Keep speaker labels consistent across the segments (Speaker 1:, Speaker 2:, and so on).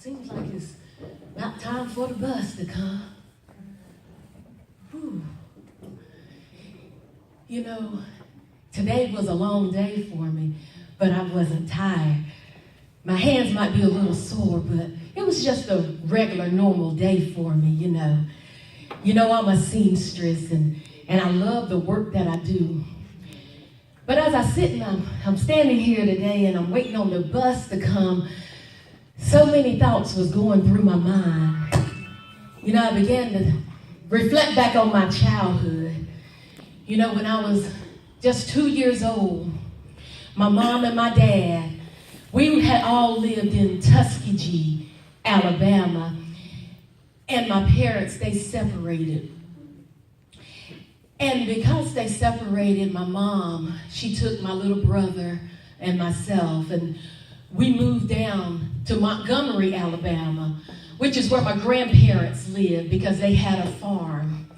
Speaker 1: Seems like it's not time for the bus to come. Whew. You know, today was a long day for me, but I wasn't tired. My hands might be a little sore, but it was just a regular, normal day for me, you know. You know, I'm a seamstress, and I love the work that I do. But as I sit and I'm standing here today and I'm waiting on the bus to come, so many thoughts was going through my mind. You know, I began to reflect back on my childhood. You know, when I was just 2 years old, my mom and my dad, we had all lived in Tuskegee, Alabama, and my parents, they separated. And because they separated, my mom, she took my little brother and myself, and we moved down to Montgomery, Alabama, which is where my grandparents lived because they had a farm.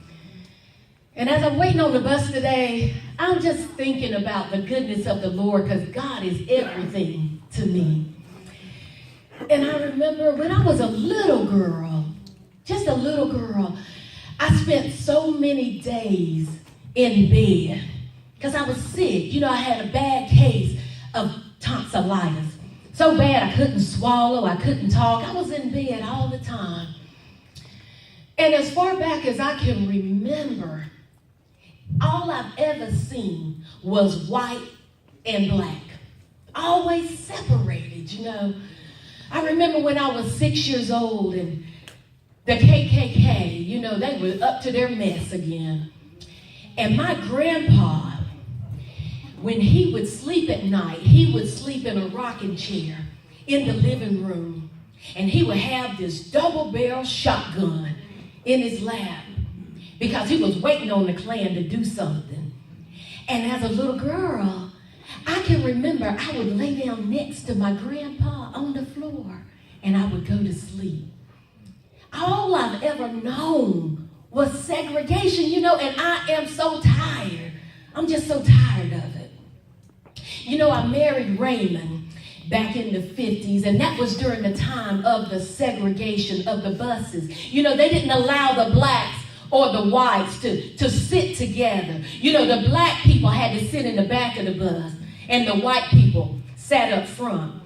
Speaker 1: And as I'm waiting on the bus today, I'm just thinking about the goodness of the Lord, because God is everything to me. And I remember when I was a little girl, just a little girl, I spent so many days in bed because I was sick. You know, I had a bad case of tonsillitis. So bad I couldn't swallow, I couldn't talk. I was in bed all the time. And as far back as I can remember, all I've ever seen was white and black. Always separated, you know. I remember when I was 6 years old and the KKK, you know, they were up to their mess again. And my grandpa, when he would sleep at night, he would sleep in a rocking chair in the living room. And he would have this double-barrel shotgun in his lap because he was waiting on the Klan to do something. And as a little girl, I can remember I would lay down next to my grandpa on the floor and I would go to sleep. All I've ever known was segregation, you know, and I am so tired. I'm just so tired of it. You know, I married Raymond back in the 50s, and that was during the time of the segregation of the buses. You know, they didn't allow the blacks or the whites to sit together. You know, the black people had to sit in the back of the bus, and the white people sat up front.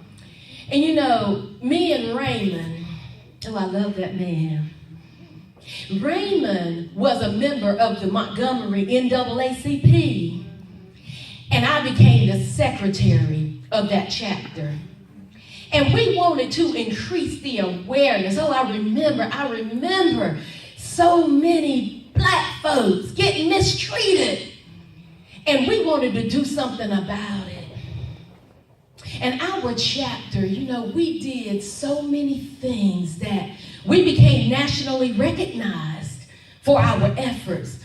Speaker 1: And you know, me and Raymond, oh, I love that man. Raymond was a member of the Montgomery NAACP, and I became the secretary of that chapter. And we wanted to increase the awareness. Oh, I remember so many black folks getting mistreated, and we wanted to do something about it. And our chapter, you know, we did so many things that we became nationally recognized for our efforts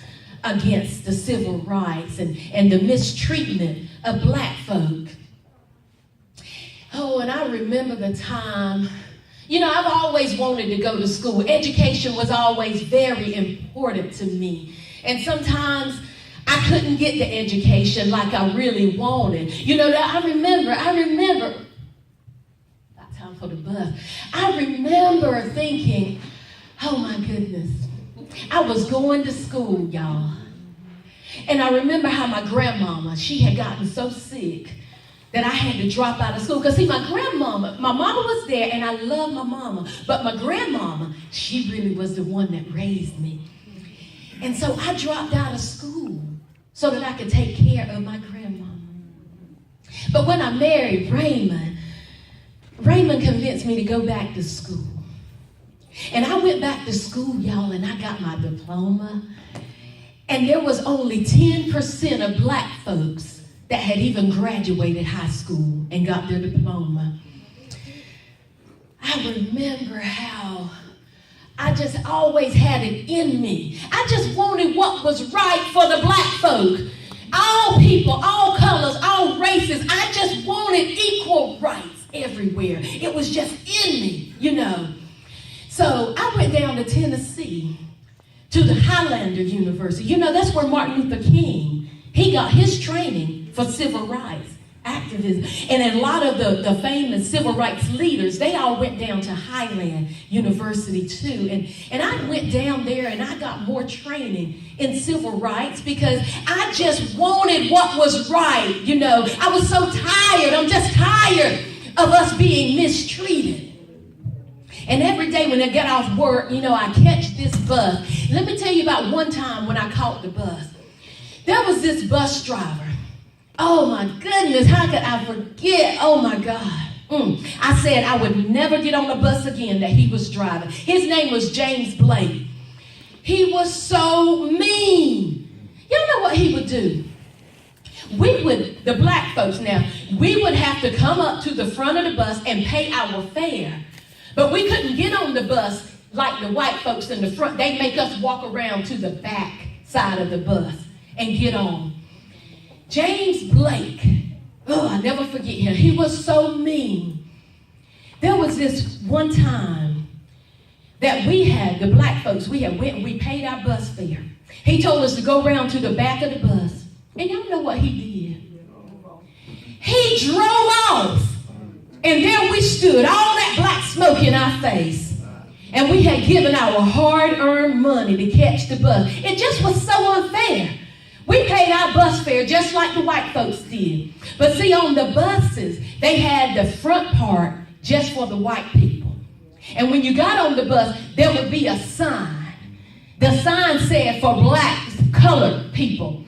Speaker 1: against the civil rights and the mistreatment of black folk. Oh, and I remember the time, you know, I've always wanted to go to school. Education was always very important to me. And sometimes I couldn't get the education like I really wanted. You know, I remember, not time for the bus. I remember thinking, oh my goodness, I was going to school, y'all. And I remember how my grandmama, she had gotten so sick that I had to drop out of school. Because see, my grandmama, my mama was there, and I love my mama. But my grandmama, she really was the one that raised me. And so I dropped out of school so that I could take care of my grandmama. But when I married Raymond convinced me to go back to school. And I went back to school, y'all, and I got my diploma. And there was only 10% of black folks that had even graduated high school and got their diploma. I remember how I just always had it in me. I just wanted what was right for the black folk. All people, all colors, all races. I just wanted equal rights everywhere. It was just in me, you know. So I went down to Tennessee to the Highlander University. You know, that's where Martin Luther King, he got his training for civil rights. activism. And a lot of the famous civil rights leaders, they all went down to Highland University too. And I went down there and I got more training in civil rights because I just wanted what was right. You know, I was so tired. I'm just tired of us being mistreated. And every day when I get off work, you know, I catch this bus. Let me tell you about one time when I caught the bus. There was this bus driver. Oh my goodness, how could I forget? Oh my God. I said I would never get on the bus again that he was driving. His name was James Blake. He was so mean. Y'all know what he would do? The black folks now, we would have to come up to the front of the bus and pay our fare. But we couldn't get on the bus like the white folks in the front. They make us walk around to the back side of the bus and get on. James Blake, I never forget him. He was so mean. There was this one time that we had, the black folks, we paid our bus fare. He told us to go around to the back of the bus. And y'all know what he did? He drove off. And there we stood, all that black smoke in our face. And we had given our hard-earned money to catch the bus. It just was so unfair. We paid our bus fare just like the white folks did. But see, on the buses, they had the front part just for the white people. And when you got on the bus, there would be a sign. The sign said for black, colored people.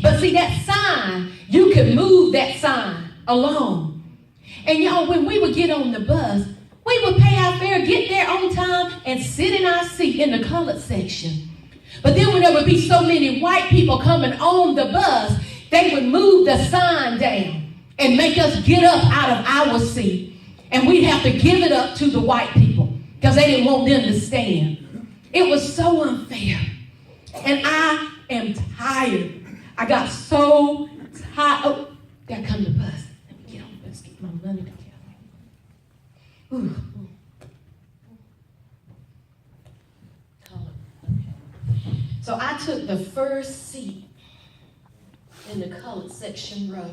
Speaker 1: But see, that sign, you could move that sign along. And y'all, when we would get on the bus, we would pay our fare, get there on time, and sit in our seat in the colored section. But then when there would be so many white people coming on the bus, they would move the sign down and make us get up out of our seat. And we'd have to give it up to the white people because they didn't want them to stand. It was so unfair. And I am tired. I got so tired. Oh, there come the bus. Let me get on the bus, get my money together. Ooh. So I took the first seat in the colored section row.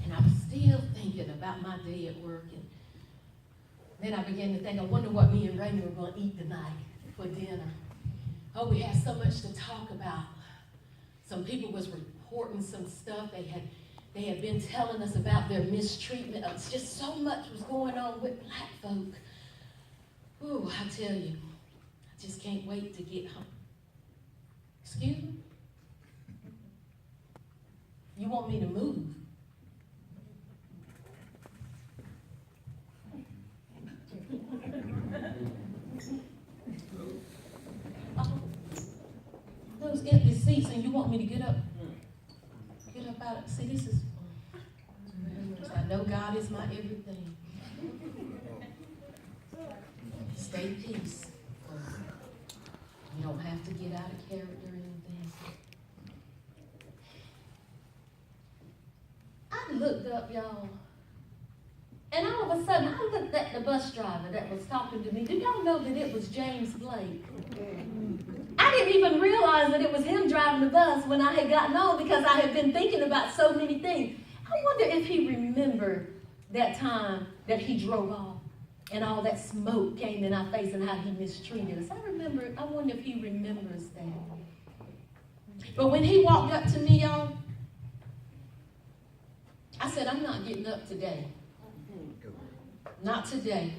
Speaker 1: And I was still thinking about my day at work. And then I began to think, I wonder what me and Raymond were going to eat tonight for dinner. Oh, we had so much to talk about. Some people was reporting some stuff. They had been telling us about their mistreatment. It's just so much was going on with black folk. Ooh, I tell you. Just can't wait to get home. Excuse me? You want me to move? Those empty seats and you want me to get up out of, see, this is, I know God is my everything. Stay peace. You don't have to get out of character or anything. I looked up, y'all, and all of a sudden, I looked at the bus driver that was talking to me. Did y'all know that it was James Blake? I didn't even realize that it was him driving the bus when I had gotten on because I had been thinking about so many things. I wonder if he remembered that time that he drove off. And all that smoke came in our face and how he mistreated us. I wonder if he remembers that. But when he walked up to me, y'all, I said, I'm not getting up today. Not today.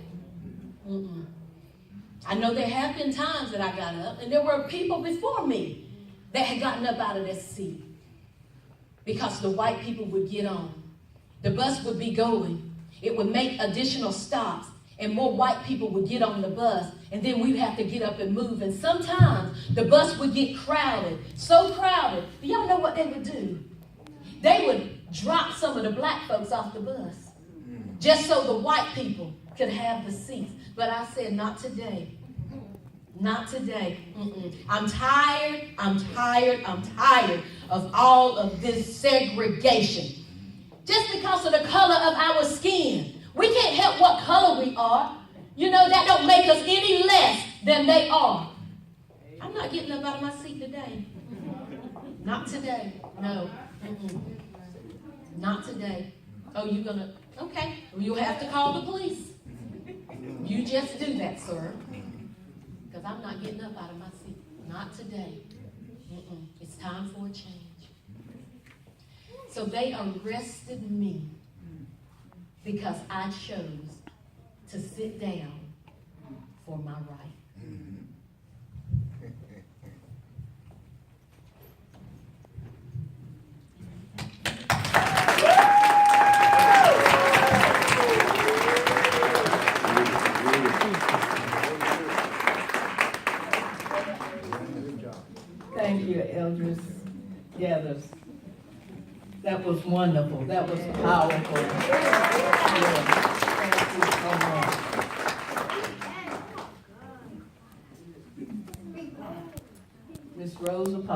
Speaker 1: I know there have been times that I got up, and there were people before me that had gotten up out of their seat because the white people would get on. The bus would be going. It would make additional stops. And more white people would get on the bus, and then we'd have to get up and move. And sometimes the bus would get crowded, so crowded. Do y'all know what they would do? They would drop some of the black folks off the bus, just so the white people could have the seats. But I said, not today. Not today. I'm tired of all of this segregation. Just because of the color of our skin. We can't help what color we are. You know, that don't make us any less than they are. I'm not getting up out of my seat today. Not today. No. Not today. Oh, you gonna, okay, well, you'll have to call the police. You just do that, sir. Because I'm not getting up out of my seat. Not today. It's time for a change. So they arrested me because I chose to sit down for my right.
Speaker 2: Thank you, Eldris Gathers. That was wonderful. That was powerful. Yeah. Thank you so much. Miss Rosa Parks.